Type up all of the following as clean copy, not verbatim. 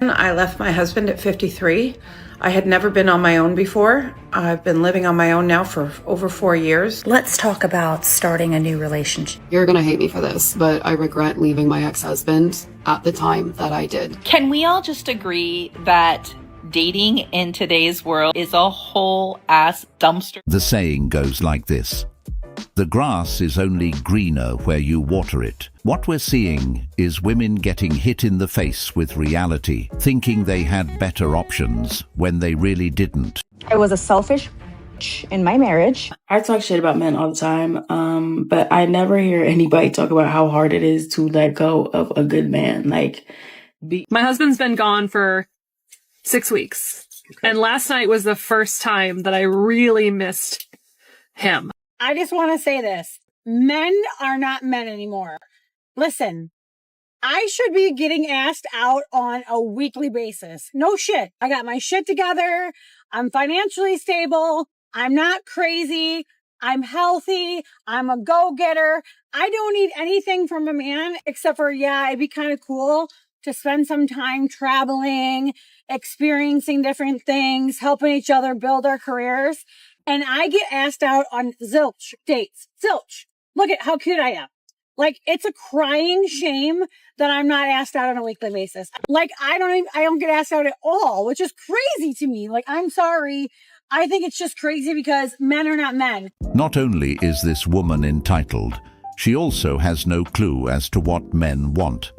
I left my husband at 53. I had never been on my own before. I've been living on my own now for over 4 years. Let's talk about starting a new relationship. You're gonna hate me for this, but I regret leaving my ex-husband at the time that I did. Can we all just agree that dating in today's world is a whole ass dumpster? The saying goes like this: the grass is only greener where you water it. What we're seeing is women getting hit in the face with reality, thinking they had better options when they really didn't. I was a selfish in my marriage. I talk shit about men all the time, but I never hear anybody talk about how hard it is to let go of a good man. My husband's been gone for 6 weeks. Okay. And last night was the first time that I really missed him. I just want to say this. Men are not men anymore. Listen, I should be getting asked out on a weekly basis. No shit. I got my shit together. I'm financially stable. I'm not crazy. I'm healthy. I'm a go-getter. I don't need anything from a man except for, yeah, it'd be kind of cool to spend some time traveling, experiencing different things, helping each other build our careers. And I get asked out on zilch dates. Zilch. Look at how cute I am. It's a crying shame that I'm not asked out on a weekly basis. I don't get asked out at all, which is crazy to me. I'm sorry. I think it's just crazy because men are not men. Not only is this woman entitled, she also has no clue as to what men want.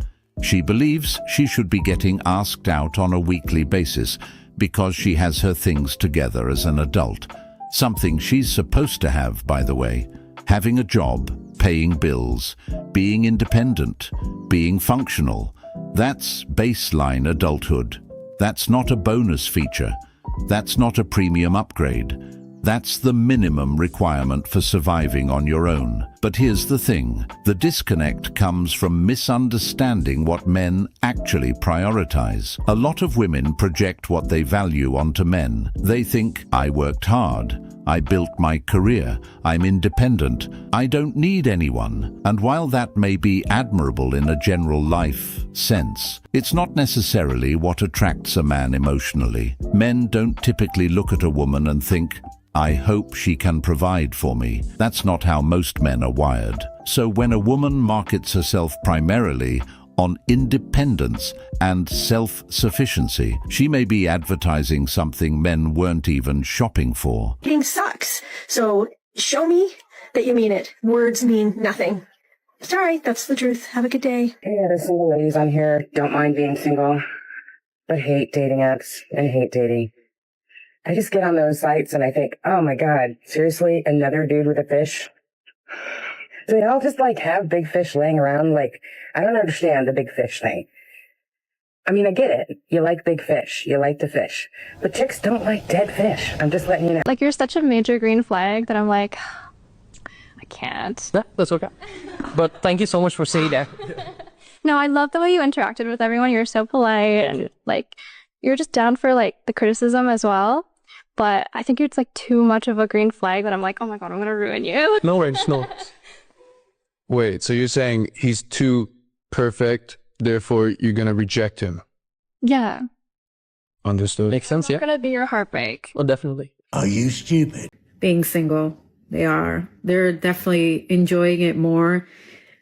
She believes she should be getting asked out on a weekly basis because she has her things together as an adult. Something she's supposed to have, by the way. Having a job, paying bills, being independent, being functional. That's baseline adulthood. That's not a bonus feature. That's not a premium upgrade. That's the minimum requirement for surviving on your own. But here's the thing. The disconnect comes from misunderstanding what men actually prioritize. A lot of women project what they value onto men. They think, I worked hard. I built my career. I'm independent. I don't need anyone. And while that may be admirable in a general life sense, it's not necessarily what attracts a man emotionally. Men don't typically look at a woman and think, I hope she can provide for me. That's not how most men are wired. So when a woman markets herself primarily on independence and self-sufficiency, she may be advertising something men weren't even shopping for. Dating sucks. So show me that you mean it. Words mean nothing. Sorry, that's the truth. Have a good day. Yeah, the single ladies on here don't mind being single, but hate dating apps and hate dating. I just get on those sites and I think, oh my God, seriously, another dude with a fish? Do they all just have big fish laying around? I don't understand the big fish thing. I mean, I get it. You like big fish. You like to fish. But chicks don't like dead fish. I'm just letting you know. You're such a major green flag that I'm I can't. Yeah, that's okay. But thank you so much for saying that. No, I love the way you interacted with everyone. You're so polite and you're just down for the criticism as well. But I think it's too much of a green flag that I'm oh my God, I'm gonna ruin you. No worries, no worries. Wait, so you're saying he's too perfect, therefore you're gonna reject him? Yeah. Understood. Makes sense, yeah. It's gonna be your heartbreak. Oh, definitely. Are you stupid? Being single, they are. They're definitely enjoying it more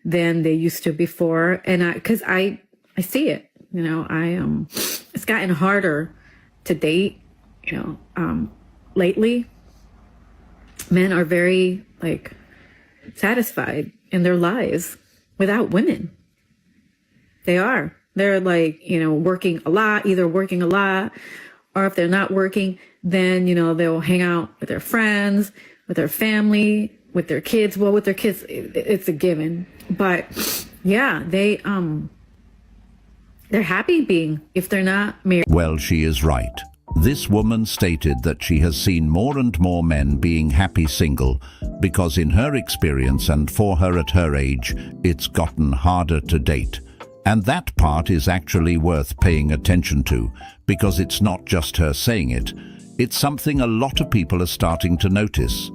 than they used to before. And because I see it, it's gotten harder to date, lately. Men are very satisfied in their lives without women. They are. They're working a lot, either working a lot, or if they're not working, then, they'll hang out with their friends, with their family, with their kids. Well, with their kids, it's a given. But yeah, they're happy being, if they're not married. Well, she is right. This woman stated that she has seen more and more men being happy single because in her experience and for her at her age, it's gotten harder to date. And that part is actually worth paying attention to because it's not just her saying it. It's something a lot of people are starting to notice.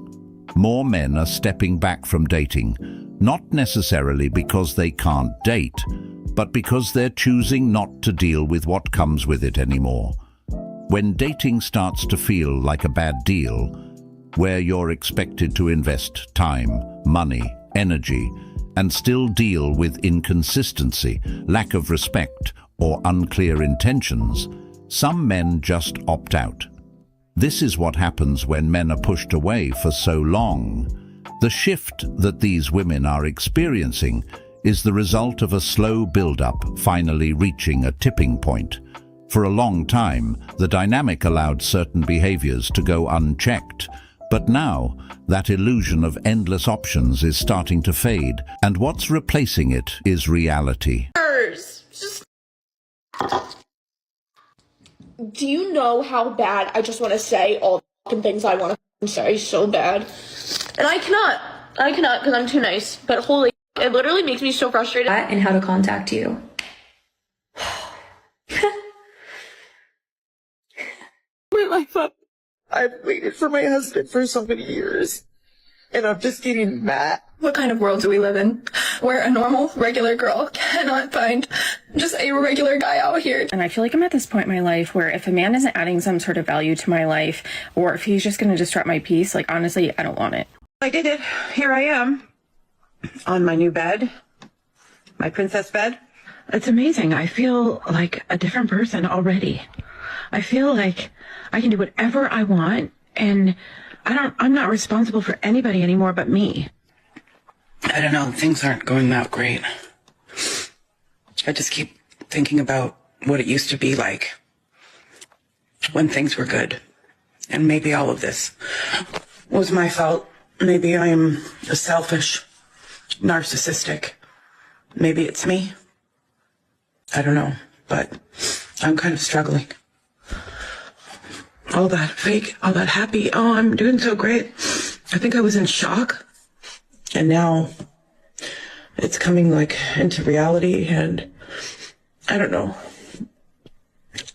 More men are stepping back from dating, not necessarily because they can't date, but because they're choosing not to deal with what comes with it anymore. When dating starts to feel like a bad deal, where you're expected to invest time, money, energy, and still deal with inconsistency, lack of respect, or unclear intentions, some men just opt out. This is what happens when men are pushed away for so long. The shift that these women are experiencing is the result of a slow build-up finally reaching a tipping point. For a long time, the dynamic allowed certain behaviors to go unchecked, but now that illusion of endless options is starting to fade, and what's replacing it is reality. Do you know how bad I just want to say all the fucking things I want to say so bad? And I cannot because I'm too nice, but holy, it literally makes me so frustrated. And how to contact you. My life up. I've waited for my husband for so many years, and I'm just getting mad. What kind of world do we live in where a normal, regular girl cannot find just a regular guy out here? And I feel like I'm at this point in my life where if a man isn't adding some sort of value to my life, or if he's just going to disrupt my peace, like honestly, I don't want it. I did it. Here I am on my new bed, my princess bed. It's amazing. I feel like a different person already. I feel like I can do whatever I want, and I'm not responsible for anybody anymore but me. I don't know, things aren't going that great. I just keep thinking about what it used to be like when things were good. And maybe all of this was my fault. Maybe I am selfish, narcissistic. Maybe it's me. I don't know, but I'm kind of struggling. All that fake, all that happy, oh, I'm doing so great. I think I was in shock. And now it's coming like into reality, and I don't know.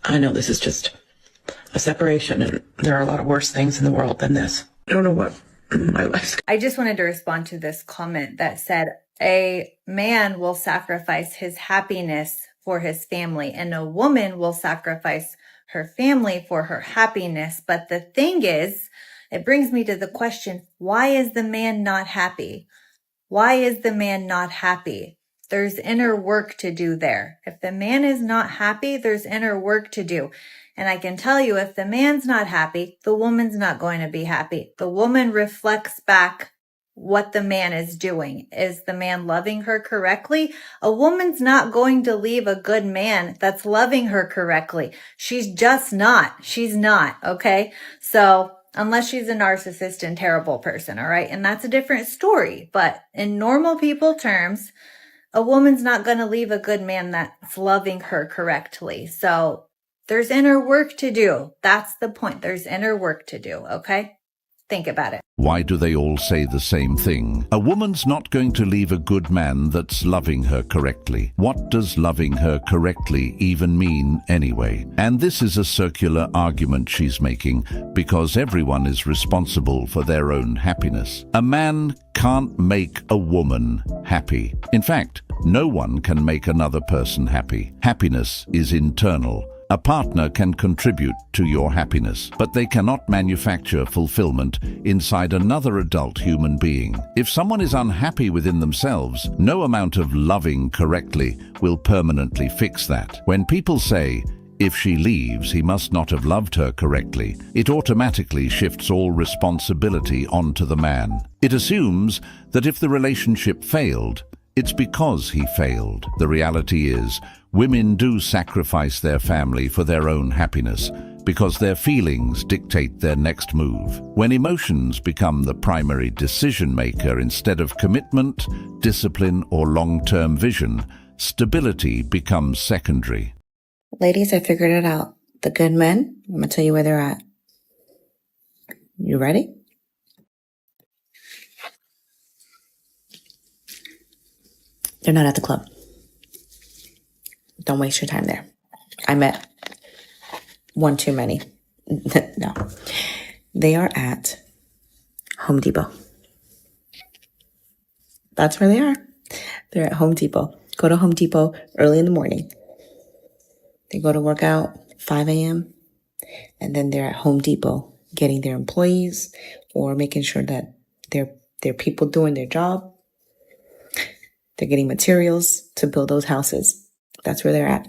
I know this is just a separation, and there are a lot of worse things in the world than this. I don't know what my life's. I just wanted to respond to this comment that said a man will sacrifice his happiness for his family, and a woman will sacrifice her family for her happiness. But the thing is, it brings me to the question, why is the man not happy? Why is the man not happy? There's inner work to do there. If the man is not happy, there's inner work to do. And I can tell you, if the man's not happy, the woman's not going to be happy. The woman reflects back what the man is doing. Is the man loving her correctly? A woman's not going to leave a good man that's loving her correctly. She's just not. She's not. Okay. So unless she's a narcissist and terrible person. All right. And that's a different story. But in normal people terms, a woman's not going to leave a good man that's loving her correctly. So there's inner work to do. That's the point. There's inner work to do. Okay. Think about it. Why do they all say the same thing? A woman's not going to leave a good man that's loving her correctly. What does loving her correctly even mean anyway? And this is a circular argument she's making, because everyone is responsible for their own happiness. A man can't make a woman happy. In fact, no one can make another person happy. Happiness is internal. A partner can contribute to your happiness, but they cannot manufacture fulfillment inside another adult human being. If someone is unhappy within themselves, no amount of loving correctly will permanently fix that. When people say, if she leaves, he must not have loved her correctly, it automatically shifts all responsibility onto the man. It assumes that if the relationship failed, it's because he failed. The reality is, women do sacrifice their family for their own happiness because their feelings dictate their next move. When emotions become the primary decision maker instead of commitment, discipline, or long-term vision, stability becomes secondary. Ladies, I figured it out. The good men, I'm going to tell you where they're at. You ready? They're not at the club. Don't waste your time there. I met one too many. No. They are at Home Depot. That's where they are. They're at Home Depot. go to Home Depot early in the morning. They go to work out 5 a.m. and then they're at Home Depot getting their employees or making sure that they're people doing their job. They're getting materials to build those houses. That's where they're at.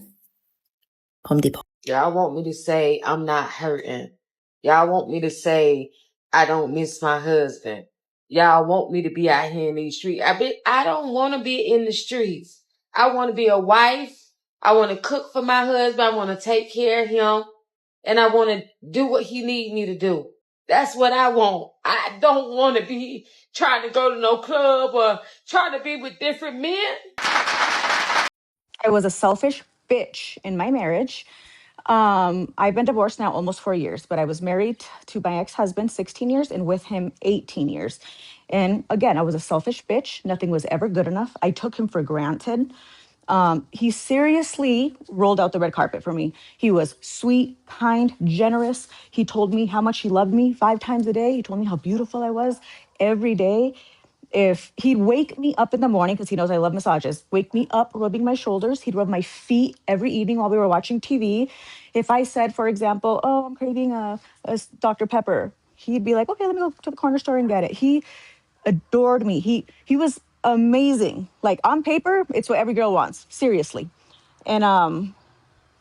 Home Depot. Y'all want me to say I'm not hurting. Y'all want me to say I don't miss my husband. Y'all want me to be out here in these streets. I don't want to be in the streets. I want to be a wife. I want to cook for my husband. I want to take care of him. And I want to do what he needs me to do. That's what I want. I don't want to be trying to go to no club or trying to be with different men. I was a selfish bitch in my marriage. I've been divorced now almost 4 years, but I was married to my ex-husband 16 years and with him 18 years. And again, I was a selfish bitch. Nothing was ever good enough. I took him for granted. He seriously rolled out the red carpet for me. He was sweet, kind, generous. He told me how much he loved me 5 times a day. He told me how beautiful I was every day. If he'd wake me up in the morning, because he knows I love massages, wake me up rubbing my shoulders. He'd rub my feet every evening while we were watching TV. If I said, for example, oh, I'm craving a Dr. Pepper, he'd be like, okay, let me go to the corner store and get it. He adored me. He was amazing. Like on paper, it's what every girl wants, seriously. And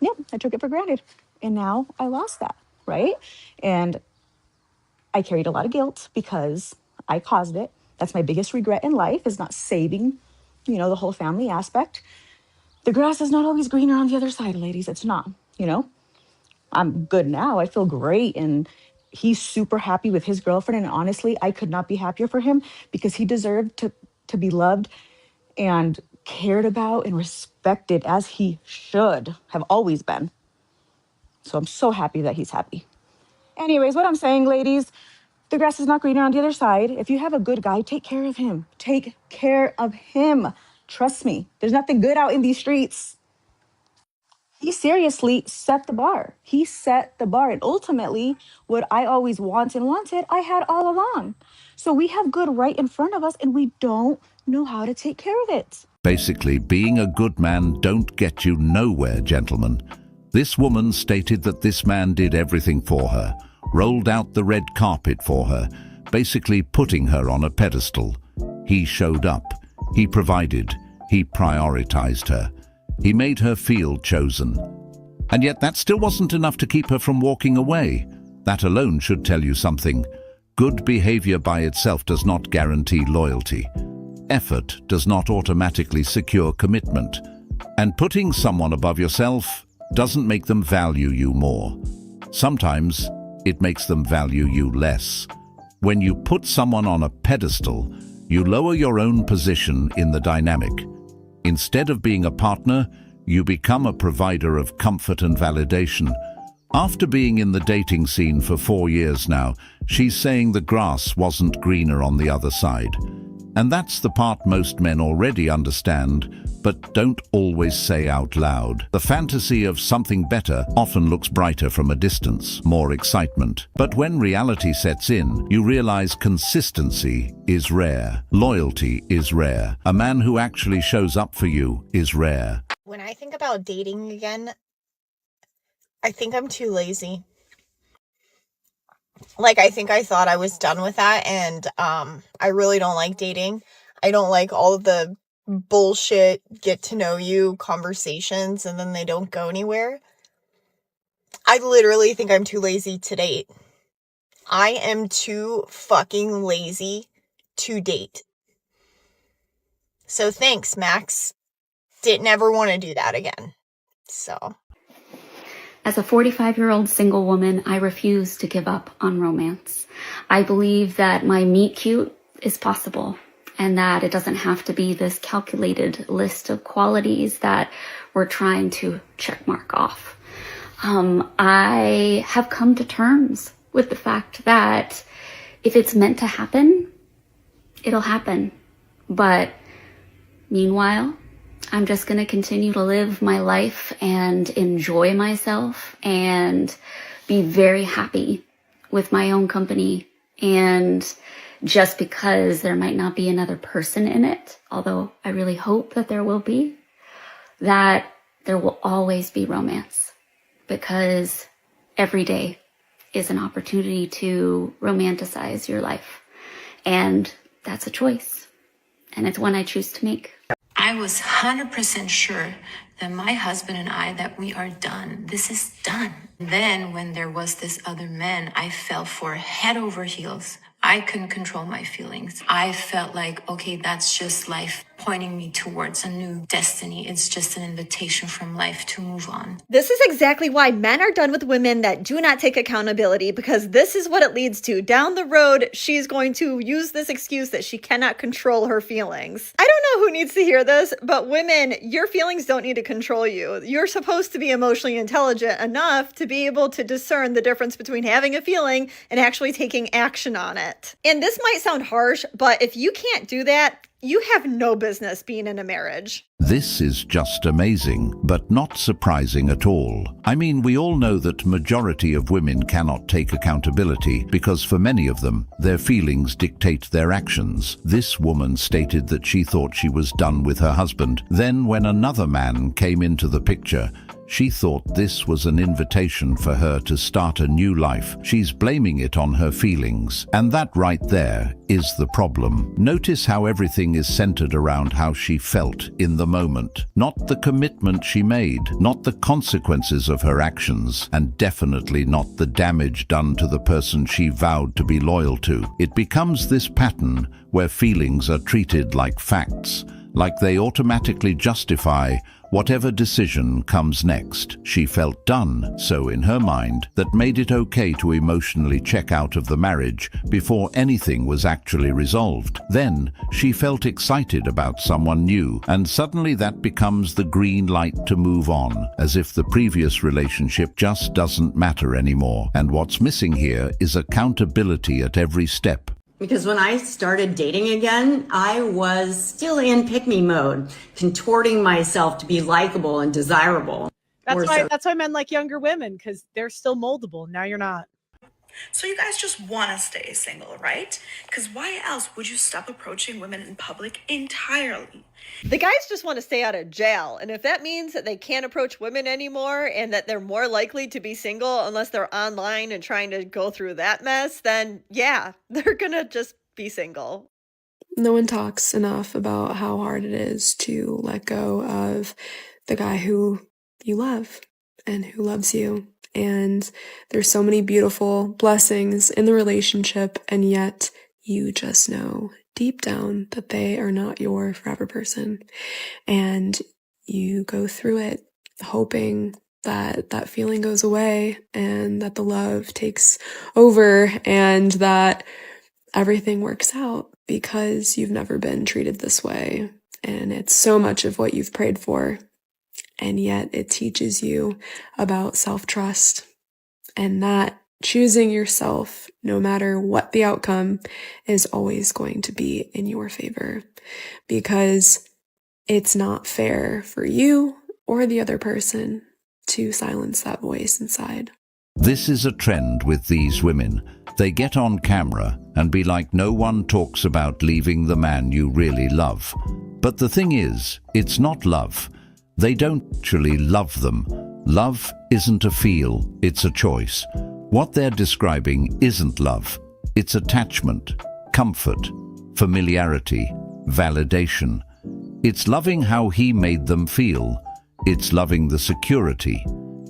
yeah, I took it for granted. And now I lost that, right? And I carried a lot of guilt because I caused it. That's my biggest regret in life, is not saving, the whole family aspect. The grass is not always greener on the other side, ladies. It's not, I'm good now. I feel great. And he's super happy with his girlfriend. And honestly, I could not be happier for him because he deserved to be loved and cared about and respected as he should have always been. So I'm so happy that he's happy. Anyways, what I'm saying, ladies, the grass is not greener on the other side. If you have a good guy, take care of him. Take care of him. Trust me, there's nothing good out in these streets. He seriously set the bar. He set the bar. And ultimately, what I always wanted, I had all along. So we have good right in front of us and we don't know how to take care of it. Basically, being a good man don't get you nowhere, gentlemen. This woman stated that this man did everything for her, rolled out the red carpet for her, basically putting her on a pedestal. He showed up. He provided. He prioritized her. He made her feel chosen. And yet that still wasn't enough to keep her from walking away. That alone should tell you something. Good behavior by itself does not guarantee loyalty. Effort does not automatically secure commitment. And putting someone above yourself doesn't make them value you more. Sometimes it makes them value you less. When you put someone on a pedestal, you lower your own position in the dynamic. Instead of being a partner, you become a provider of comfort and validation. After being in the dating scene for 4 years now, she's saying the grass wasn't greener on the other side. And that's the part most men already understand, but don't always say out loud. The fantasy of something better often looks brighter from a distance, more excitement. But when reality sets in, you realize consistency is rare. Loyalty is rare. A man who actually shows up for you is rare. When I think about dating again, I think I'm too lazy. I think I thought I was done with that, and I really don't like dating. I don't like all of the bullshit get to know you conversations and then they don't go anywhere. I literally think I'm too lazy to date. I am too fucking lazy to date. So thanks, Max. Didn't ever want to do that again. So. As a 45-year-old single woman, I refuse to give up on romance. I believe that my meet cute is possible and that it doesn't have to be this calculated list of qualities that we're trying to checkmark off. I have come to terms with the fact that if it's meant to happen, it'll happen. But meanwhile, I'm just going to continue to live my life and enjoy myself and be very happy with my own company. And just because there might not be another person in it, although I really hope that there will be, that there will always be romance, because every day is an opportunity to romanticize your life. And that's a choice. And it's one I choose to make. I was 100% sure that my husband and I, that we are done. This is done. Then when there was this other man, I fell for head over heels. I couldn't control my feelings. I felt like, okay, that's just life pointing me towards a new destiny. It's just an invitation from life to move on. This is exactly why men are done with women that do not take accountability, because this is what it leads to. Down the road, she's going to use this excuse that she cannot control her feelings. I don't know who needs to hear this, but women, your feelings don't need to control you. You're supposed to be emotionally intelligent enough to be able to discern the difference between having a feeling and actually taking action on it. And this might sound harsh, but if you can't do that, you have no business being in a marriage. This is just amazing, but not surprising at all. I mean, we all know that majority of women cannot take accountability because for many of them, their feelings dictate their actions. This woman stated that she thought she was done with her husband. Then when another man came into the picture, she thought this was an invitation for her to start a new life. She's blaming it on her feelings. And that right there is the problem. Notice how everything is centered around how she felt in the moment. Not the commitment she made, not the consequences of her actions, and definitely not the damage done to the person she vowed to be loyal to. It becomes this pattern where feelings are treated like facts, like they automatically justify whatever decision comes next. She felt done, so in her mind, that made it okay to emotionally check out of the marriage before anything was actually resolved. Then, she felt excited about someone new, and suddenly that becomes the green light to move on, as if the previous relationship just doesn't matter anymore. And what's missing here is accountability at every step. Because when I started dating again, I was still in pick-me mode, contorting myself to be likable and desirable. That's why men like younger women, because they're still moldable. Now you're not. So you guys just want to stay single, right? Because why else would you stop approaching women in public entirely? The guys just want to stay out of jail. And if that means that they can't approach women anymore and that they're more likely to be single unless they're online and trying to go through that mess, then yeah, they're going to just be single. No one talks enough about how hard it is to let go of the guy who you love and who loves you. And there's so many beautiful blessings in the relationship, and yet you just know deep down that they are not your forever person. And you go through it hoping that that feeling goes away and that the love takes over and that everything works out, because you've never been treated this way. And it's so much of what you've prayed for. And yet it teaches you about self-trust, and that choosing yourself, no matter what the outcome, is always going to be in your favor, because it's not fair for you or the other person to silence that voice inside. This is a trend with these women. They get on camera and be like, no one talks about leaving the man you really love. But the thing is, it's not love. They don't actually love them. Love isn't a feel, it's a choice. What they're describing isn't love. It's attachment, comfort, familiarity, validation. It's loving how he made them feel. It's loving the security.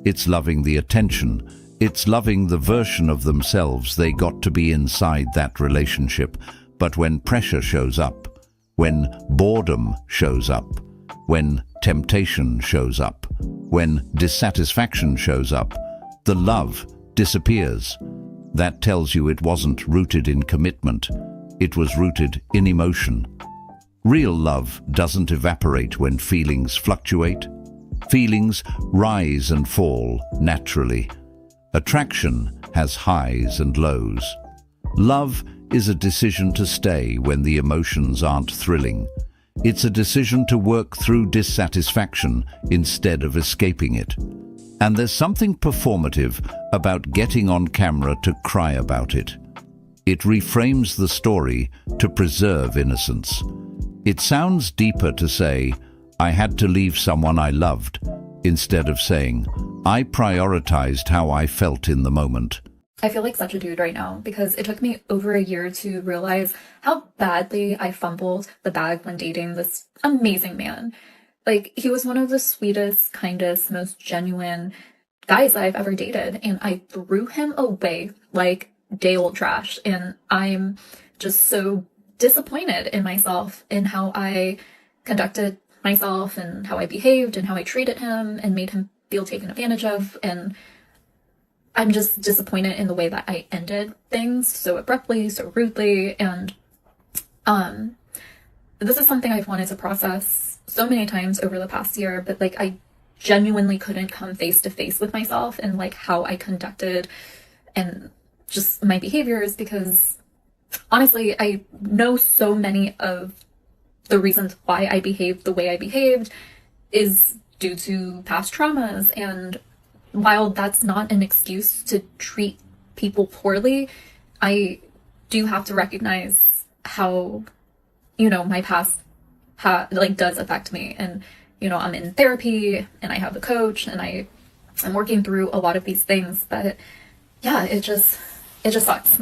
It's loving the attention. It's loving the version of themselves they got to be inside that relationship. But when pressure shows up, when boredom shows up, when temptation shows up, when dissatisfaction shows up, the love disappears. That tells you it wasn't rooted in commitment. It was rooted in emotion. Real love doesn't evaporate when feelings fluctuate. Feelings rise and fall naturally. Attraction has highs and lows. Love is a decision to stay when the emotions aren't thrilling. It's a decision to work through dissatisfaction instead of escaping it. And there's something performative about getting on camera to cry about it. It reframes the story to preserve innocence. It sounds deeper to say, I had to leave someone I loved, instead of saying, I prioritized how I felt in the moment. I feel like such a dude right now because it took me over a year to realize how badly I fumbled the bag when dating this amazing man. Like, he was one of the sweetest, kindest, most genuine guys I've ever dated, and I threw him away like day old trash. And I'm just so disappointed in myself in how I conducted myself and how I behaved and how I treated him and made him feel taken advantage of. And I'm just disappointed in the way that I ended things so abruptly, so rudely. And this is something I've wanted to process so many times over the past year, but like I genuinely couldn't come face to face with myself and like how I conducted and just my behaviors, because honestly, I know so many of the reasons why I behaved the way I behaved is due to past traumas. And while that's not an excuse to treat people poorly, I do have to recognize how, you know, my past does affect me. And, you know, I'm in therapy and I have a coach and I'm working through a lot of these things. But yeah, it just sucks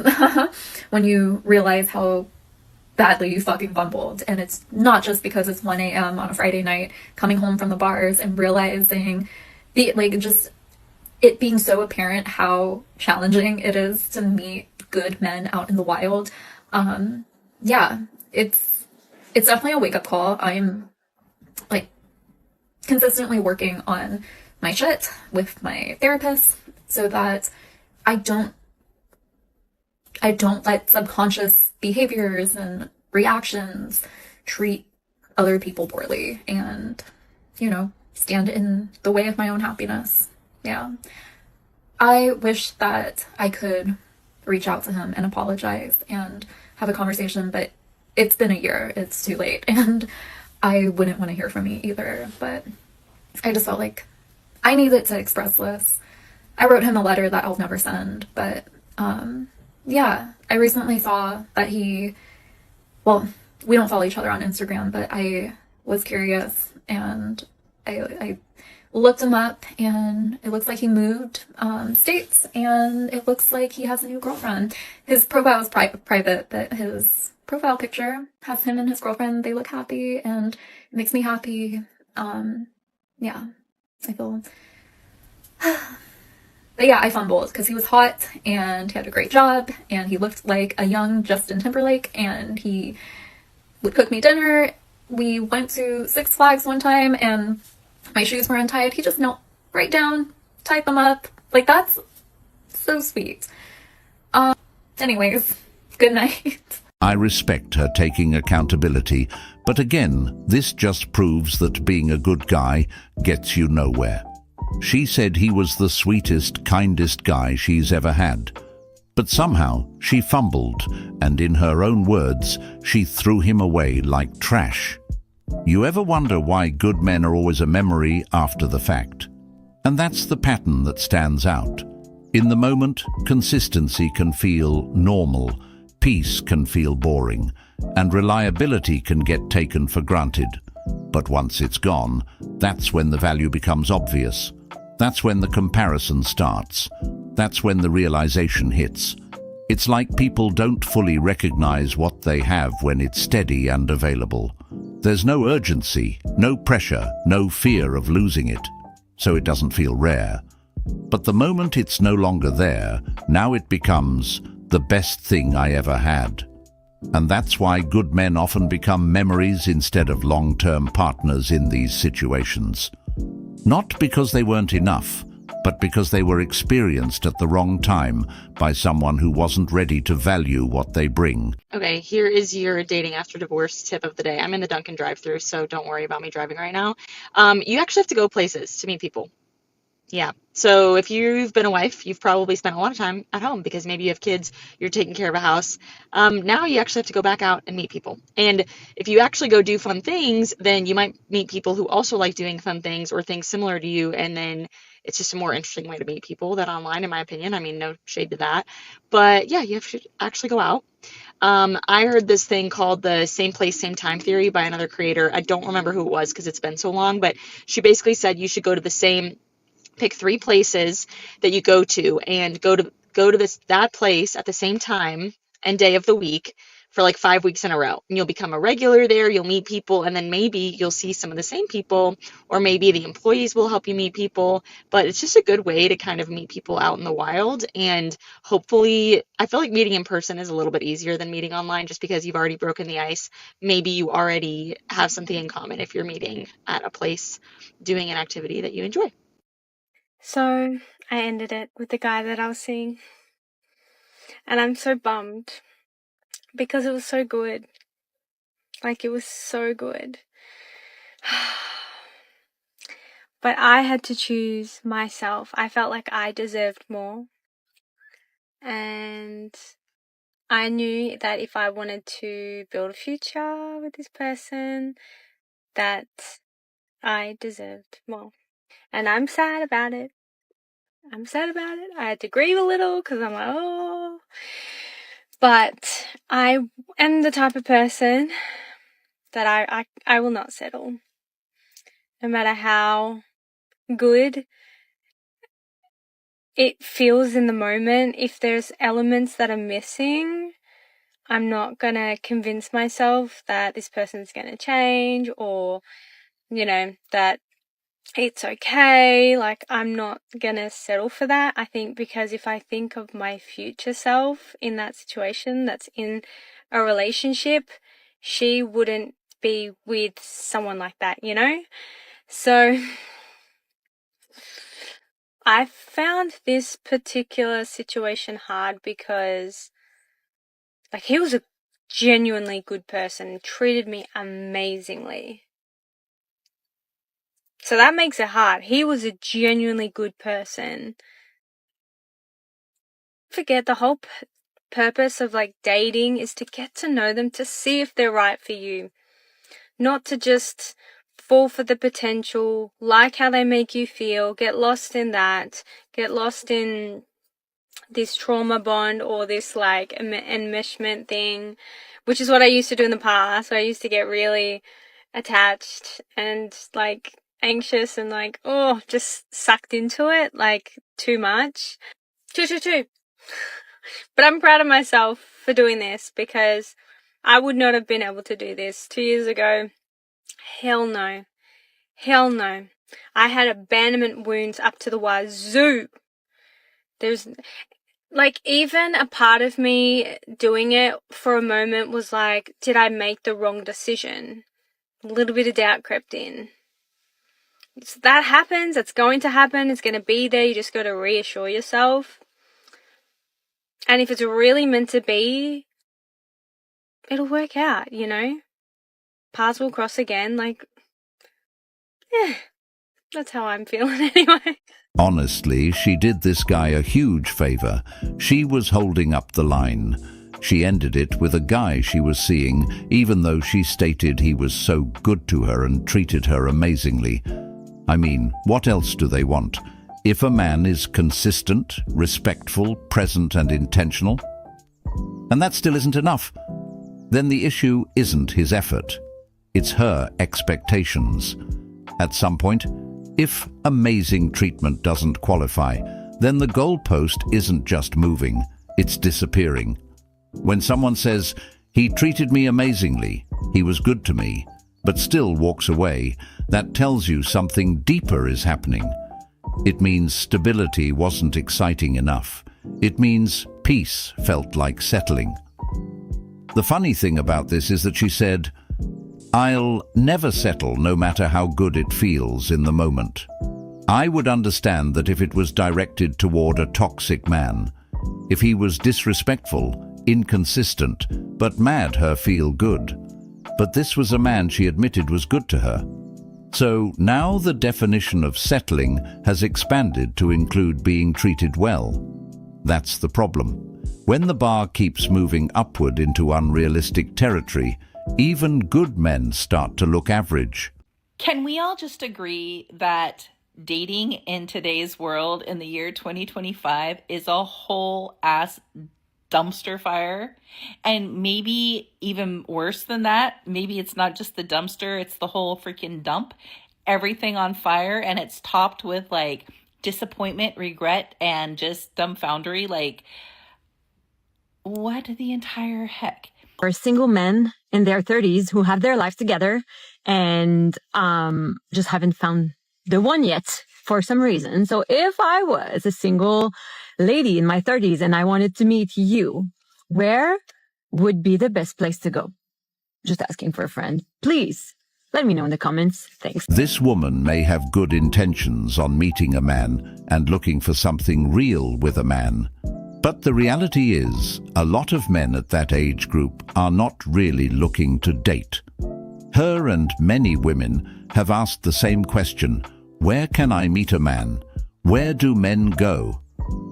when you realize how badly you fucking fumbled. And it's not just because it's 1 a.m. on a Friday night coming home from the bars and realizing it being so apparent how challenging it is to meet good men out in the wild. Yeah, it's definitely a wake-up call. I'm like consistently working on my shit with my therapist so that I don't let subconscious behaviors and reactions treat other people poorly and, you know, stand in the way of my own happiness. Yeah. I wish that I could reach out to him and apologize and have a conversation, but it's been a year. It's too late. And I wouldn't want to hear from me either. But I just felt like I needed to express this. I wrote him a letter that I'll never send. But yeah, I recently saw that we don't follow each other on Instagram, but I was curious and I looked him up, and it looks like he moved states, and it looks like he has a new girlfriend. His profile is private, but his profile picture has him and his girlfriend. They look happy, and it makes me happy. Yeah, I feel... But yeah, I fumbled because he was hot, and he had a great job, and he looked like a young Justin Timberlake, and he would cook me dinner. We went to Six Flags one time, and my shoes were untied. He just knelt right down, tied them up. Like, that's so sweet. Anyways, good night. I respect her taking accountability, but again, this just proves that being a good guy gets you nowhere. She said he was the sweetest, kindest guy she's ever had. But somehow she fumbled, and in her own words, she threw him away like trash. You ever wonder why good men are always a memory after the fact? And that's the pattern that stands out. In the moment, consistency can feel normal, peace can feel boring, and reliability can get taken for granted. But once it's gone, that's when the value becomes obvious. That's when the comparison starts. That's when the realization hits. It's like people don't fully recognize what they have when it's steady and available. There's no urgency, no pressure, no fear of losing it, so it doesn't feel rare. But the moment it's no longer there, now it becomes the best thing I ever had. And that's why good men often become memories instead of long-term partners in these situations. Not because they weren't enough, but because they were experienced at the wrong time by someone who wasn't ready to value what they bring. Okay, here is your dating after divorce tip of the day. I'm in the Dunkin' drive-thru, so don't worry about me driving right now. You actually have to go places to meet people. Yeah. So if you've been a wife, you've probably spent a lot of time at home because maybe you have kids, you're taking care of a house. Now you actually have to go back out and meet people. And if you actually go do fun things, then you might meet people who also like doing fun things or things similar to you. And then it's just a more interesting way to meet people than online, in my opinion. I mean, no shade to that. But yeah, you have to actually go out. I heard this thing called the same place, same time theory by another creator. I don't remember who it was because it's been so long, but she basically said you should go to pick 3 places that you go to and go to that place at the same time and day of the week for like 5 weeks in a row. And you'll become a regular there, you'll meet people, and then maybe you'll see some of the same people, or maybe the employees will help you meet people. But it's just a good way to kind of meet people out in the wild. And hopefully, I feel like meeting in person is a little bit easier than meeting online just because you've already broken the ice. Maybe you already have something in common if you're meeting at a place doing an activity that you enjoy. So I ended it with the guy that I was seeing. And I'm so bummed because it was so good. Like, it was so good. But I had to choose myself. I felt like I deserved more. And I knew that if I wanted to build a future with this person, that I deserved more. And I'm sad about it. I had to grieve a little because I'm like, oh. But I am the type of person that I will not settle. No matter how good it feels in the moment, if there's elements that are missing, I'm not going to convince myself that this person's going to change or, that it's okay. Like, I'm not going to settle for that. I think because if I think of my future self in that situation that's in a relationship, she wouldn't be with someone like that, So I found this particular situation hard because, like, he was a genuinely good person, treated me amazingly. So that makes it hard. He was a genuinely good person. Forget the whole purpose of, like, dating is to get to know them, to see if they're right for you. Not to just fall for the potential, like how they make you feel, get lost in that, get lost in this trauma bond or this, like, enmeshment thing, which is what I used to do in the past. I used to get really attached and, like, anxious and, like, just sucked into it, like, too much. Two. But I'm proud of myself for doing this because I would not have been able to do this 2 years ago. Hell no. I had abandonment wounds up to the wazoo. There's, like, even a part of me doing it for a moment was like, did I make the wrong decision? A little bit of doubt crept in. So that happens. It's going to happen. It's going to be there. You just got to reassure yourself. And if it's really meant to be, it'll work out, Paths will cross again. Like, that's how I'm feeling anyway. Honestly, she did this guy a huge favor. She was holding up the line. She ended it with a guy she was seeing, even though she stated he was so good to her and treated her amazingly. I mean, what else do they want? If a man is consistent, respectful, present and intentional, and that still isn't enough, then the issue isn't his effort. It's her expectations. At some point, if amazing treatment doesn't qualify, then the goalpost isn't just moving, it's disappearing. When someone says, "He treated me amazingly, he was good to me," but still walks away, that tells you something deeper is happening. It means stability wasn't exciting enough. It means peace felt like settling. The funny thing about this is that she said, "I'll never settle no matter how good it feels in the moment." I would understand that if it was directed toward a toxic man, if he was disrespectful, inconsistent, but made her feel good. But this was a man she admitted was good to her. So now the definition of settling has expanded to include being treated well. That's the problem. When the bar keeps moving upward into unrealistic territory, even good men start to look average. Can we all just agree that dating in today's world in the year 2025 is a whole ass dumpster fire. And maybe even worse than that, maybe it's not just the dumpster, it's the whole freaking dump. Everything on fire, and it's topped with like disappointment, regret, and just dumbfoundery. Like, what the entire heck? Or single men in their 30s who have their lives together and just haven't found the one yet for some reason. So if I was a single lady in my 30s and I wanted to meet you, where would be the best place to go? Just asking for a friend. Please let me know in the comments. Thanks. This woman may have good intentions on meeting a man and looking for something real with a man. But the reality is, a lot of men at that age group are not really looking to date. Her and many women have asked the same question: where can I meet a man? Where do men go?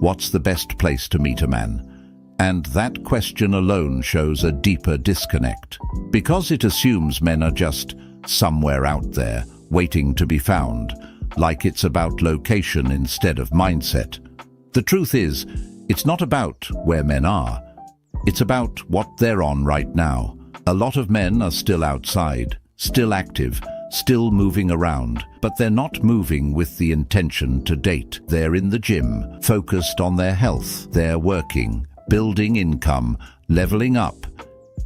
What's the best place to meet a man? And that question alone shows a deeper disconnect, because it assumes men are just somewhere out there, waiting to be found, like it's about location instead of mindset. The truth is, it's not about where men are. It's about what they're on right now. A lot of men are still outside, still active, still moving around, but they're not moving with the intention to date. They're in the gym, focused on their health. They're working, building income, leveling up.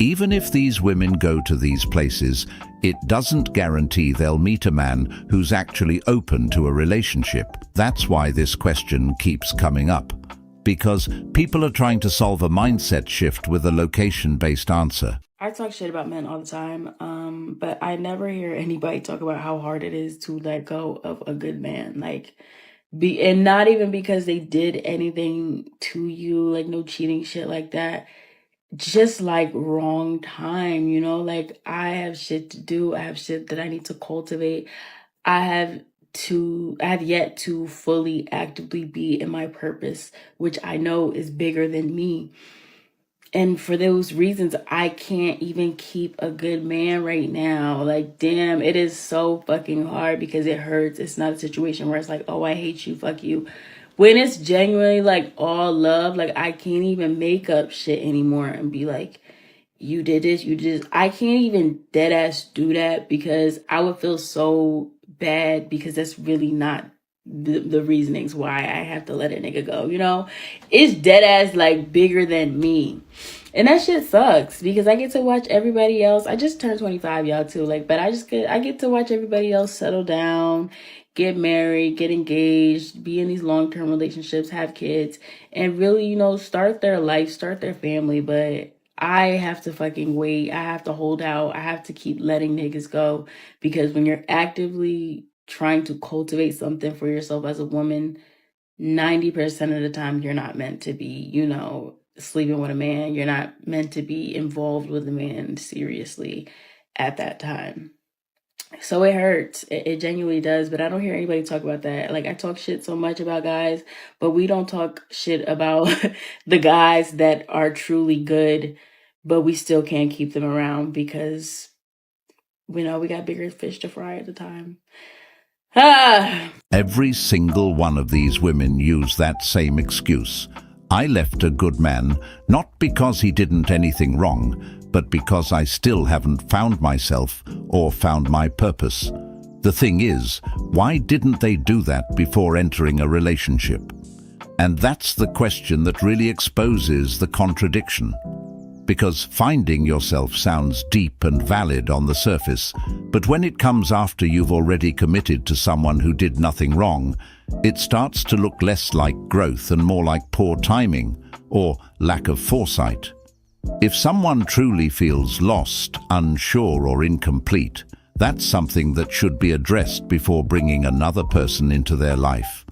Even if these women go to these places, it doesn't guarantee they'll meet a man who's actually open to a relationship. That's why this question keeps coming up, because people are trying to solve a mindset shift with a location-based answer. I talk shit about men all the time, but I never hear anybody talk about how hard it is to let go of a good man. And not even because they did anything to you, like no cheating shit like that. Just like wrong time, you know? Like, I have shit to do. I have shit that I need to cultivate. I have yet to fully actively be in my purpose, which I know is bigger than me. And for those reasons, I can't even keep a good man right now. Like, damn, it is so fucking hard because it hurts. It's not a situation where it's like, oh, I hate you, fuck you. When it's genuinely like all love, like I can't even make up shit anymore and be like, you did this, you did this. I can't even dead ass do that because I would feel so bad because that's really not the reasonings why I have to let a nigga go, you know? It's dead ass like bigger than me. And that shit sucks because I get to watch everybody else. I just turned 25, y'all, too. But I get to watch everybody else settle down, get married, get engaged, be in these long-term relationships, have kids, and really, you know, start their life, start their family. But I have to fucking wait. I have to hold out. I have to keep letting niggas go because when you're actively trying to cultivate something for yourself as a woman, 90% of the time you're not meant to be, you know, sleeping with a man. You're not meant to be involved with a man seriously at that time. So it hurts. It genuinely does. But I don't hear anybody talk about that. Like, I talk shit so much about guys, but we don't talk shit about the guys that are truly good, but we still can't keep them around because, you know, we got bigger fish to fry at the time. Every single one of these women use that same excuse. I left a good man, not because he didn't anything wrong, but because I still haven't found myself or found my purpose. The thing is, why didn't they do that before entering a relationship? And that's the question that really exposes the contradiction. Because finding yourself sounds deep and valid on the surface, but when it comes after you've already committed to someone who did nothing wrong, it starts to look less like growth and more like poor timing or lack of foresight. If someone truly feels lost, unsure, or incomplete, that's something that should be addressed before bringing another person into their life.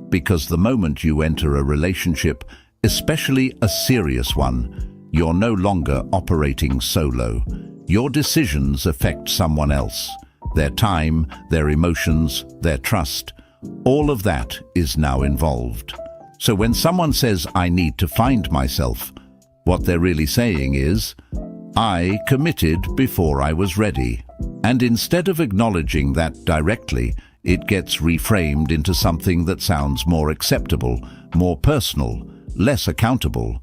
Because the moment you enter a relationship, especially a serious one, you're no longer operating solo. Your decisions affect someone else. Their time, their emotions, their trust, all of that is now involved. So when someone says, I need to find myself, what they're really saying is, I committed before I was ready. And instead of acknowledging that directly, it gets reframed into something that sounds more acceptable, more personal, less accountable.